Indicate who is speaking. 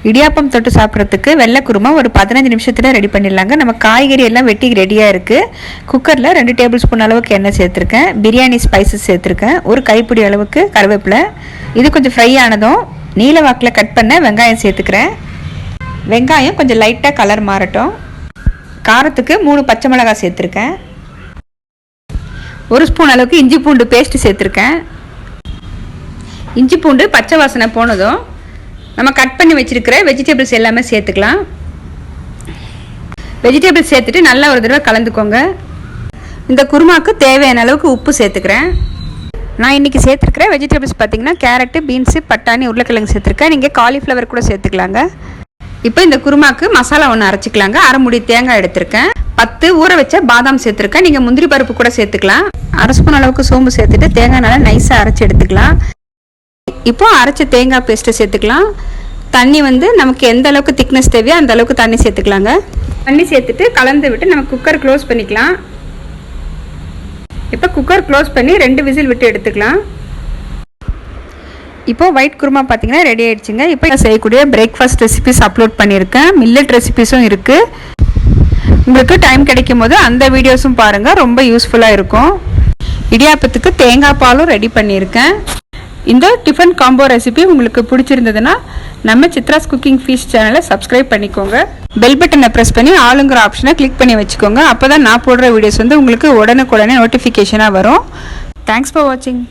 Speaker 1: இடியாப்பம் தொட்டு சாப்பிட்றதுக்கு வெள்ளை குருமா ஒரு 15 நிமிஷத்தில் ரெடி பண்ணிடலாங்க. நம்ம காய்கறி எல்லாம் வெட்டி ரெடியாக இருக்குது. குக்கரில் 2 டேபிள் ஸ்பூன் அளவுக்கு எண்ணெய் சேர்த்துருக்கேன். பிரியாணி ஸ்பைசஸ் சேர்த்துருக்கேன். ஒரு கைப்பிடி அளவுக்கு கருவேப்பிலை. இது கொஞ்சம் ஃப்ரை ஆனதும் நீல வாக்கில் கட் பண்ண வெங்காயம் சேர்த்துக்கிறேன். வெங்காயம் கொஞ்சம் லைட்டாக கலர் மாறட்டும். காரத்துக்கு 3 பச்சை மிளகாய் சேர்த்துருக்கேன். 1 ஸ்பூன் அளவுக்கு இஞ்சி பூண்டு பேஸ்ட்டு சேர்த்துருக்கேன். இஞ்சி பூண்டு பச்சை வாசனை போனதும் நம்ம கட் பண்ணி வச்சுருக்கிற வெஜிடபிள்ஸ் எல்லாமே சேர்த்துக்கலாம். வெஜிடபிள்ஸ் சேர்த்துட்டு நல்லா ஒரு தடவை கலந்துக்கோங்க. இந்த குருமாவுக்கு தேவையான அளவுக்கு உப்பு சேர்த்துக்கிறேன். நான் இன்றைக்கி சேர்த்துருக்கிற வெஜிடபிள்ஸ் பார்த்திங்கன்னா கேரட்டு, பீன்ஸு, பட்டாணி, உருளைக்கிழங்கு சேர்த்துருக்கேன். நீங்கள் காலிஃப்ளவர் கூட சேர்த்துக்கலாங்க. இப்போ இந்த குருமாவுக்கு மசாலா ஒன்று அரைச்சிக்கலாங்க. அரை முடி தேங்காய் எடுத்திருக்கேன். 10 ஊற வச்ச பாதாம் சேர்த்துருக்கேன். நீங்கள் முந்திரி பருப்பு கூட சேர்த்துக்கலாம். 1/2 ஸ்பூன் அளவுக்கு சோம்பு சேர்த்துட்டு தேங்காய் நல்லா நைஸாக அரைச்சி எடுத்துக்கலாம். இப்போ அரைச்ச தேங்காய் பேஸ்ட்டை சேர்த்துக்கலாம். தண்ணி நமக்கு எந்த அளவுக்கு திக்னஸ் தேவையோ அந்த அளவுக்கு தண்ணி சேர்த்துக்கலாங்க. தண்ணி சேர்த்துட்டு கலந்து விட்டு நம்ம குக்கர் க்ளோஸ் பண்ணிக்கலாம். இப்போ குக்கர் க்ளோஸ் பண்ணி 2 விசில் விட்டு எடுத்துக்கலாம். இப்போ ஒயிட் குருமா பார்த்தீங்கன்னா ரெடி ஆயிடுச்சுங்க. இப்போ செய்யக்கூடிய பிரேக்ஃபாஸ்ட் ரெசிபிஸ் அப்லோட் பண்ணியிருக்கேன். மில்லட் ரெசிபிஸும் இருக்குது. உங்களுக்கு டைம் கிடைக்கும் போது அந்த வீடியோஸும் பாருங்கள், ரொம்ப யூஸ்ஃபுல்லாக இருக்கும். இடியாப்பத்துக்கு தேங்காய் பாலும் ரெடி பண்ணியிருக்கேன். இந்த டிஃபன் காம்போ ரெசிபி உங்களுக்கு பிடிச்சிருந்ததுன்னா நம்ம சித்ராஸ் குக்கிங் ஃபீஸ்ட் சேனலை சப்ஸ்கிரைப் பண்ணிக்கோங்க. பெல் பட்டனை ப்ரெஸ் பண்ணி ஆளுங்கிற ஆப்ஷனை கிளிக் பண்ணி வச்சுக்கோங்க. அப்போ தான் நான் போடுற வீடியோஸ் உங்களுக்கு உடனுக்குடனே நோட்டிஃபிகேஷனாக வரும். தேங்க்ஸ் ஃபார் வாட்சிங்.